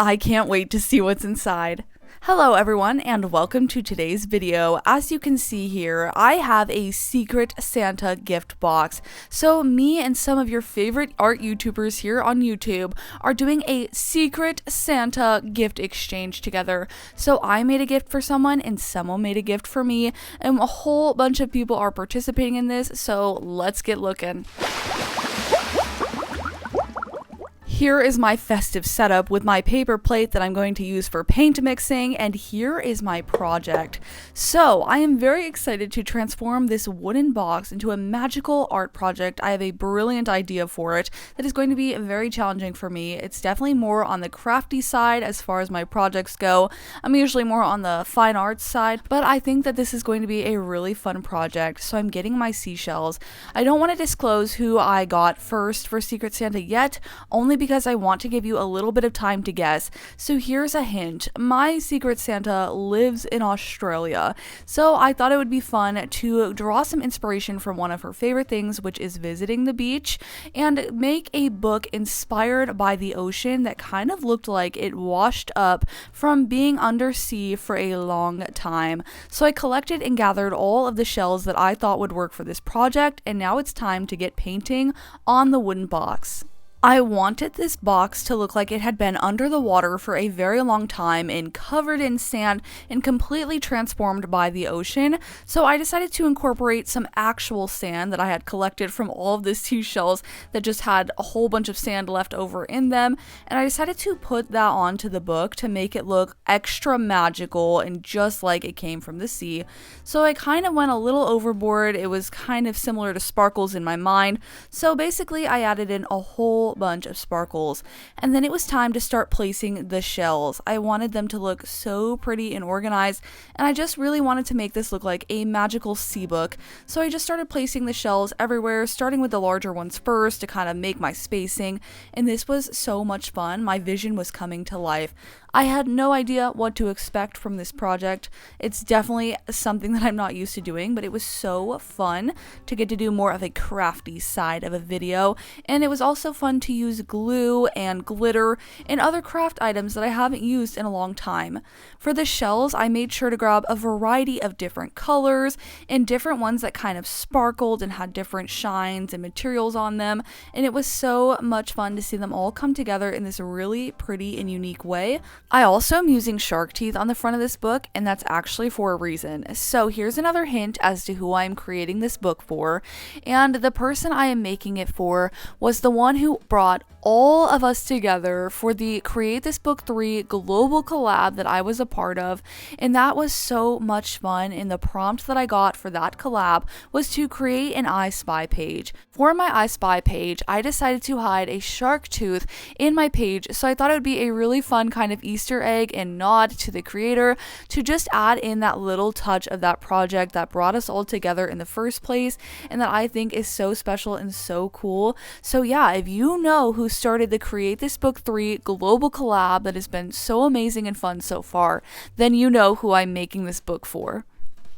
I can't wait to see what's inside. Hello everyone and welcome to today's video. As you can see here, I have a secret Santa gift box. So me and some of your favorite art YouTubers here on YouTube are doing a secret Santa gift exchange together. So I made a gift for someone and someone made a gift for me, and a whole bunch of people are participating in this, so let's get looking. Here is my festive setup with my paper plate that I'm going to use for paint mixing, and here is my project. So I am very excited to transform this wooden box into a magical art project. I have a brilliant idea for it that is going to be very challenging for me. It's definitely more on the crafty side as far as my projects go. I'm usually more on the fine arts side, but I think that this is going to be a really fun project. So I'm getting my seashells. I don't want to disclose who I got first for Secret Santa yet, only because I want to give you a little bit of time to guess. So here's a hint. My Secret Santa lives in Australia, so I thought it would be fun to draw some inspiration from one of her favorite things, which is visiting the beach, and make a book inspired by the ocean that kind of looked like it washed up from being undersea for a long time. So I collected and gathered all of the shells that I thought would work for this project, and now it's time to get painting on the wooden box. I wanted this box to look like it had been under the water for a very long time and covered in sand and completely transformed by the ocean, so I decided to incorporate some actual sand that I had collected from all of the seashells that just had a whole bunch of sand left over in them, and I decided to put that onto the book to make it look extra magical and just like it came from the sea. So I kind of went a little overboard. It was kind of similar to sparkles in my mind, so basically I added in a whole bunch of sparkles, and then it was time to start placing the shells. I wanted them to look so pretty and organized, and I just really wanted to make this look like a magical sea book. So I just started placing the shells everywhere, starting with the larger ones first to kind of make my spacing, and this was so much fun. My vision was coming to life. I had no idea what to expect from this project. It's definitely something that I'm not used to doing, but it was so fun to get to do more of a crafty side of a video, and it was also fun to use glue and glitter and other craft items that I haven't used in a long time. For the shells, I made sure to grab a variety of different colors and different ones that kind of sparkled and had different shines and materials on them, and it was so much fun to see them all come together in this really pretty and unique way. I also am using shark teeth on the front of this book, and that's actually for a reason. So here's another hint as to who I am creating this book for, and the person I am making it for was the one who brought all of us together for the Create This Book 3 global collab that I was a part of, and that was so much fun. And the prompt that I got for that collab was to create an I Spy page. For my I Spy page, I decided to hide a shark tooth in my page, so I thought it would be a really fun kind of Easter egg and nod to the creator to just add in that little touch of that project that brought us all together in the first place, and that I think is so special and so cool. So yeah, if you know who started the Create This Book 3 global collab that has been so amazing and fun so far, then you know who I'm making this book for.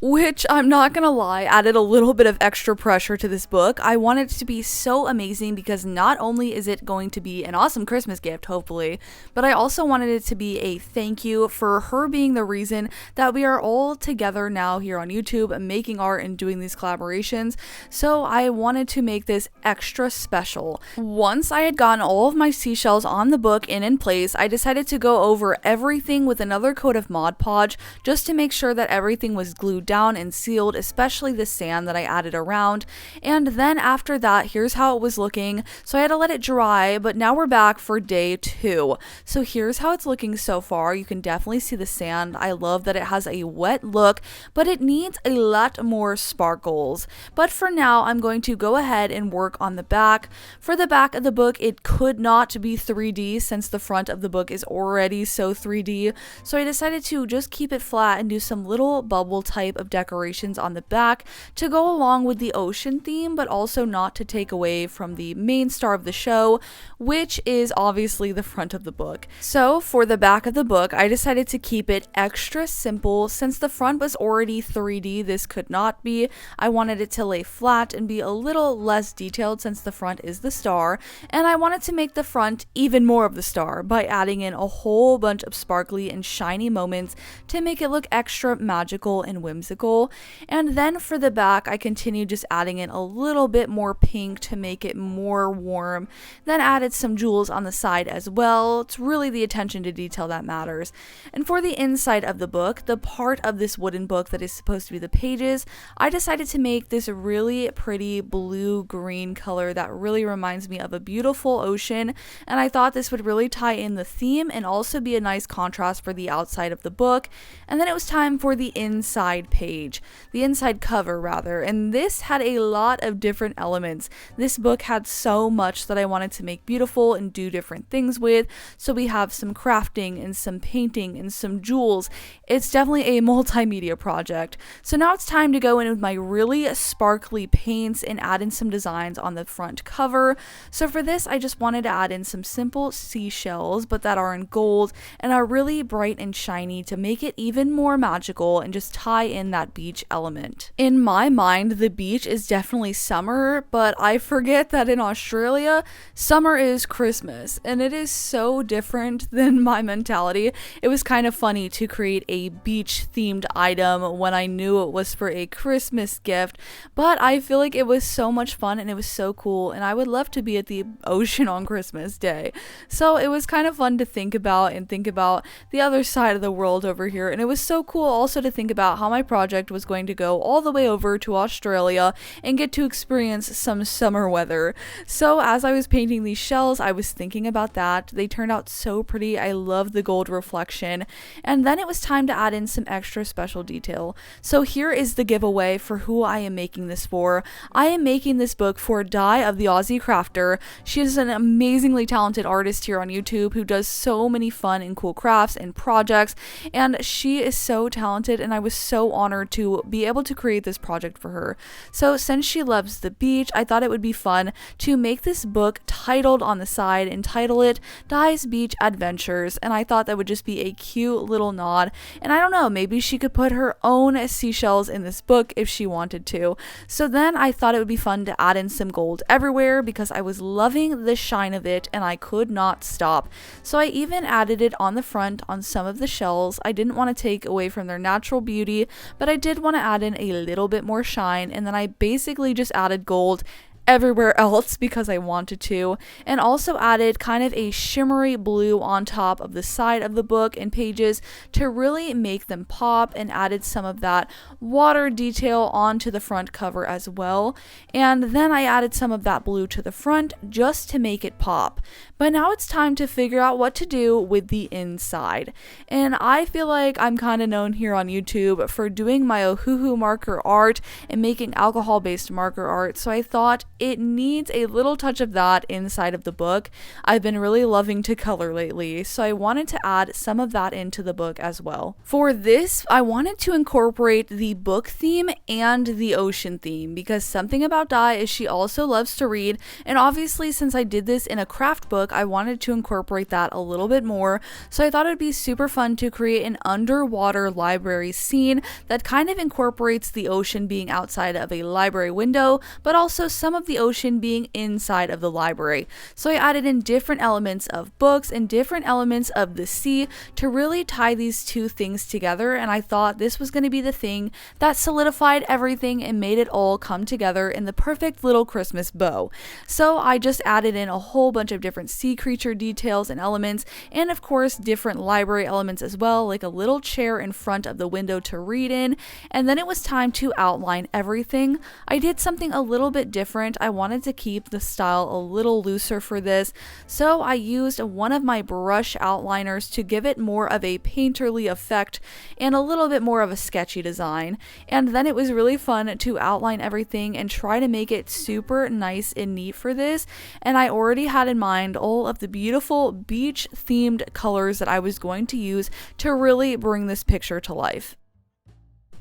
Which, I'm not gonna lie, added a little bit of extra pressure to this book. I want it to be so amazing because not only is it going to be an awesome Christmas gift, hopefully, but I also wanted it to be a thank you for her being the reason that we are all together now here on YouTube making art and doing these collaborations. So I wanted to make this extra special. Once I had gotten all of my seashells on the book and in place, I decided to go over everything with another coat of Mod Podge just to make sure that everything was glued down and sealed, especially the sand that I added around. And then after that, here's how it was looking. So I had to let it dry, but now we're back for day 2. So here's how it's looking so far. You can definitely see the sand. I love that it has a wet look, but it needs a lot more sparkles. But for now, I'm going to go ahead and work on the back. For the back of the book, it could not be 3D since the front of the book is already so 3D. So I decided to just keep it flat and do some little bubble type type of decorations on the back to go along with the ocean theme, but also not to take away from the main star of the show, which is obviously the front of the book. So for the back of the book, I decided to keep it extra simple. Since the front was already 3D, this could not be. I wanted it to lay flat and be a little less detailed since the front is the star, and I wanted to make the front even more of the star by adding in a whole bunch of sparkly and shiny moments to make it look extra magical and whimsical. And then for the back, I continued just adding in a little bit more pink to make it more warm, then added some jewels on the side as well. It's really the attention to detail that matters. And for the inside of the book, the part of this wooden book that is supposed to be the pages, I decided to make this really pretty blue-green color that really reminds me of a beautiful ocean, and I thought this would really tie in the theme and also be a nice contrast for the outside of the book. And then it was time for the inside page, the inside cover rather, and this had a lot of different elements. This book had so much that I wanted to make beautiful and do different things with, so we have some crafting and some painting and some jewels. It's definitely a multimedia project. So now it's time to go in with my really sparkly paints and add in some designs on the front cover. So for this, I just wanted to add in some simple seashells, but that are in gold and are really bright and shiny to make it even more magical and just tie in that beach element. In my mind, the beach is definitely summer, but I forget that in Australia, summer is Christmas, and it is so different than my mentality. It was kind of funny to create a beach themed item when I knew it was for a Christmas gift, but I feel like it was so much fun and it was so cool, and I would love to be at the ocean on Christmas Day. So it was kind of fun to think about the other side of the world over here, and it was so cool also to think about how my project was going to go all the way over to Australia and get to experience some summer weather. So as I was painting these shells, I was thinking about that. They turned out so pretty. I love the gold reflection. And then it was time to add in some extra special detail. So here is the giveaway for who I am making this for. I am making this book for Di of the Aussie Crafter. She is an amazingly talented artist here on YouTube who does so many fun and cool crafts and projects, and she is so talented, and I was so honored to be able to create this project for her. So since she loves the beach, I thought it would be fun to make this book titled on the side and title it Di's Beach Adventures, and I thought that would just be a cute little nod. And I don't know, maybe she could put her own seashells in this book if she wanted to. So then I thought it would be fun to add in some gold everywhere because I was loving the shine of it and I could not stop. So I even added it on the front on some of the shells. I didn't want to take away from their natural beauty, but I did want to add in a little bit more shine, and then I basically just added gold everywhere else because I wanted to, and also added kind of a shimmery blue on top of the side of the book and pages to really make them pop, and added some of that water detail onto the front cover as well. And then I added some of that blue to the front just to make it pop. But now it's time to figure out what to do with the inside. And I feel like I'm kind of known here on YouTube for doing my Ohuhu marker art and making alcohol-based marker art, so I thought it needs a little touch of that inside of the book. I've been really loving to color lately, so I wanted to add some of that into the book as well. For this, I wanted to incorporate the book theme and the ocean theme, because something about Di is she also loves to read, and obviously since I did this in a craft book, I wanted to incorporate that a little bit more, so I thought it'd be super fun to create an underwater library scene that kind of incorporates the ocean being outside of a library window, but also some of the ocean being inside of the library. So I added in different elements of books and different elements of the sea to really tie these two things together, and I thought this was going to be the thing that solidified everything and made it all come together in the perfect little Christmas bow. So I just added in a whole bunch of different sea creature details and elements, and of course different library elements as well, like a little chair in front of the window to read in. And then it was time to outline everything. I did something a little bit different. I wanted to keep the style a little looser for this, so I used one of my brush outliners to give it more of a painterly effect and a little bit more of a sketchy design. And then it was really fun to outline everything and try to make it super nice and neat for this, and I already had in mind all of the beautiful beach themed colors that I was going to use to really bring this picture to life.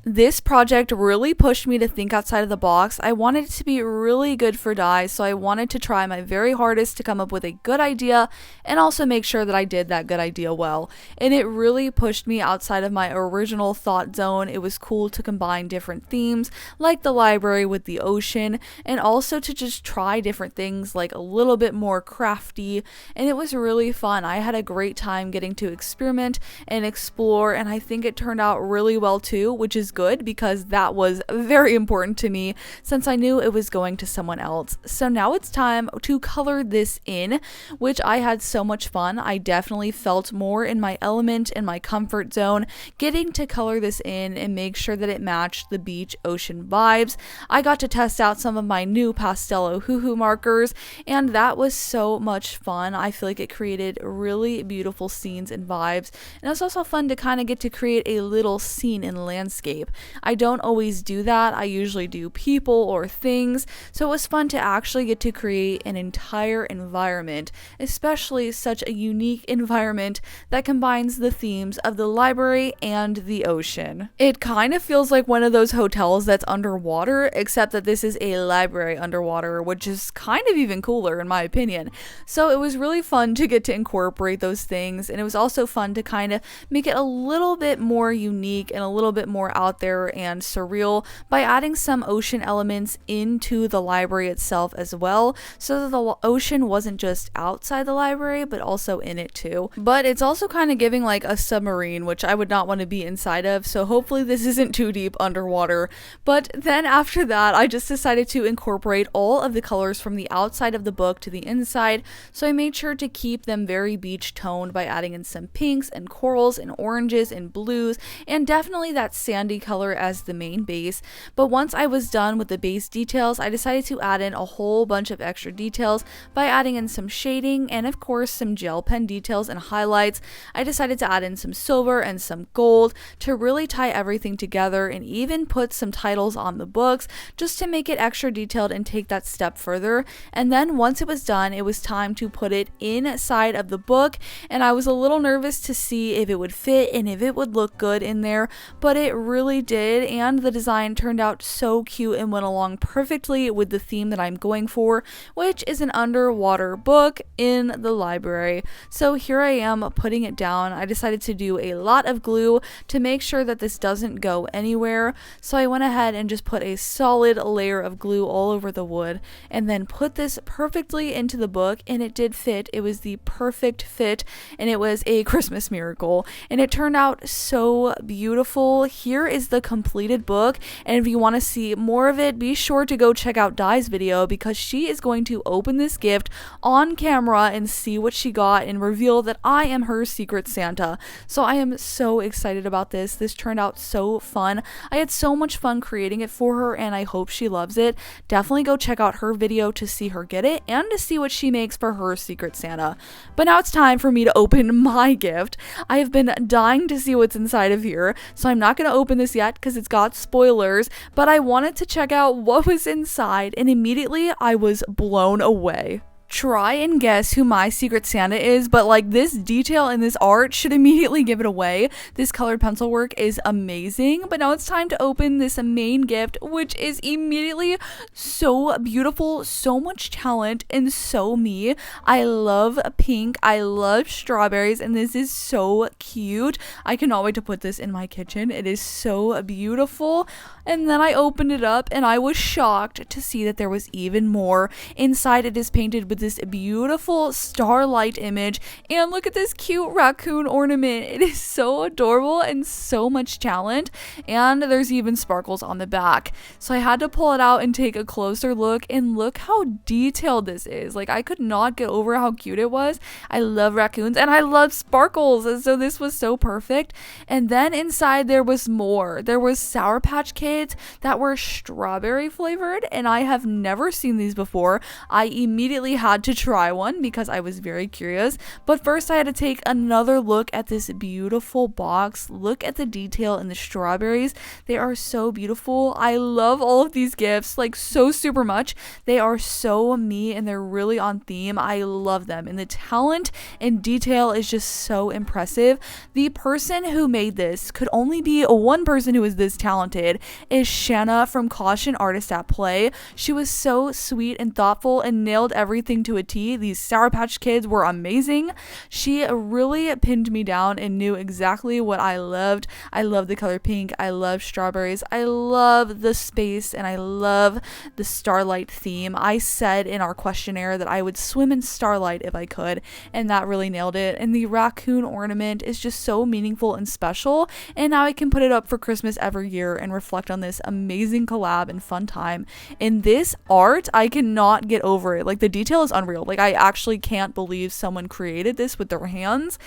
This project really pushed me to think outside of the box. I wanted it to be really good for dye, so I wanted to try my very hardest to come up with a good idea and also make sure that I did that good idea well. And it really pushed me outside of my original thought zone. It was cool to combine different themes like the library with the ocean, and also to just try different things like a little bit more crafty, and it was really fun. I had a great time getting to experiment and explore, and I think it turned out really well too, which is good because that was very important to me since I knew it was going to someone else. So now it's time to color this in, which I had so much fun. I definitely felt more in my element, in my comfort zone, getting to color this in and make sure that it matched the beach ocean vibes. I got to test out some of my new Pastello Hoo-Hoo markers, and that was so much fun. I feel like it created really beautiful scenes and vibes, and it's also fun to kind of get to create a little scene in landscape. I don't always do that. I usually do people or things, so it was fun to actually get to create an entire environment, especially such a unique environment that combines the themes of the library and the ocean. It kind of feels like one of those hotels that's underwater, except that this is a library underwater, which is kind of even cooler in my opinion. So it was really fun to get to incorporate those things, and it was also fun to kind of make it a little bit more unique and a little bit more out there and surreal by adding some ocean elements into the library itself as well, so that the ocean wasn't just outside the library but also in it too. But it's also kind of giving like a submarine, which I would not want to be inside of, so hopefully this isn't too deep underwater. But then after that, I just decided to incorporate all of the colors from the outside of the book to the inside, so I made sure to keep them very beach toned by adding in some pinks and corals and oranges and blues, and definitely that sandy color as the main base. But once I was done with the base details, I decided to add in a whole bunch of extra details by adding in some shading and of course some gel pen details and highlights. I decided to add in some silver and some gold to really tie everything together, and even put some titles on the books just to make it extra detailed and take that step further. And then once it was done, it was time to put it inside of the book, and I was a little nervous to see if it would fit and if it would look good in there, but it really did, and the design turned out so cute and went along perfectly with the theme that I'm going for, which is an underwater book in the library. So here I am putting it down. I decided to do a lot of glue to make sure that this doesn't go anywhere, so I went ahead and just put a solid layer of glue all over the wood and then put this perfectly into the book, and it did fit. It was the perfect fit, and it was a Christmas miracle, and it turned out so beautiful. Here is the completed book, and if you want to see more of it, be sure to go check out Di's video, because she is going to open this gift on camera and see what she got and reveal that I am her secret Santa. So I am so excited about this. This turned out so fun. I had so much fun creating it for her, and I hope she loves it. Definitely go check out her video to see her get it and to see what she makes for her secret Santa. But now it's time for me to open my gift. I have been dying to see what's inside of here, so I'm not going to open this yet because it's got spoilers, but I wanted to check out what was inside, and immediately I was blown away. Try and guess who my secret Santa is, but like this detail in this art should immediately give it away. This colored pencil work is amazing. But now it's time to open this main gift, which is immediately so beautiful, so much talent, and so me. I love pink, I love strawberries, and this is so cute. I cannot wait to put this in my kitchen. It is so beautiful. And then I opened it up and I was shocked to see that there was even more. Inside it is painted with this beautiful starlight image, and look at this cute raccoon ornament. It is so adorable and so much talent, and there's even sparkles on the back. So I had to pull it out and take a closer look, and look how detailed this is. Like, I could not get over how cute it was. I love raccoons and I love sparkles, and so this was so perfect. And then inside there was more. There was Sour Patch Kids that were strawberry flavored, and I have never seen these before. I immediately had had to try one because I was very curious. But first I had to take another look at this beautiful box. Look at the detail in the strawberries. They are so beautiful. I love all of these gifts like so super much. They are so me and they're really on theme. I love them, and the talent and detail is just so impressive. The person who made this could only be one person who is this talented, is Shanna from Caution Artist at Play. She was so sweet and thoughtful and nailed everything to a T. These Sour Patch Kids were amazing. She really pinned me down and knew exactly what I loved. I love the color pink. I love strawberries. I love the space, and I love the starlight theme. I said in our questionnaire that I would swim in starlight if I could, and that really nailed it. And the raccoon ornament is just so meaningful and special, and now I can put it up for Christmas every year and reflect on this amazing collab and fun time. In this art, I cannot get over it. Like, the detail is unreal. Like, I actually can't believe someone created this with their hands.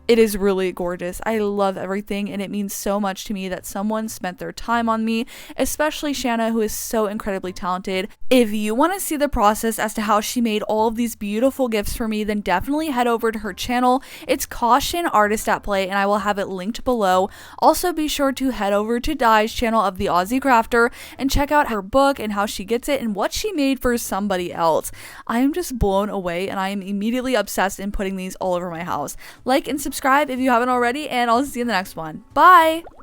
It is really gorgeous. I love everything, and it means so much to me that someone spent their time on me, especially Shanna, who is so incredibly talented. If you want to see the process as to how she made all of these beautiful gifts for me, then definitely head over to her channel. It's Caution Artist at Play, and I will have it linked below. Also, be sure to head over to Di's channel of the Aussie Crafter and check out her book and how she gets it and what she made for somebody else. I am just blown away, and I am immediately obsessed in putting these all over my house. Like and subscribe if you haven't already, and I'll see you in the next one. Bye!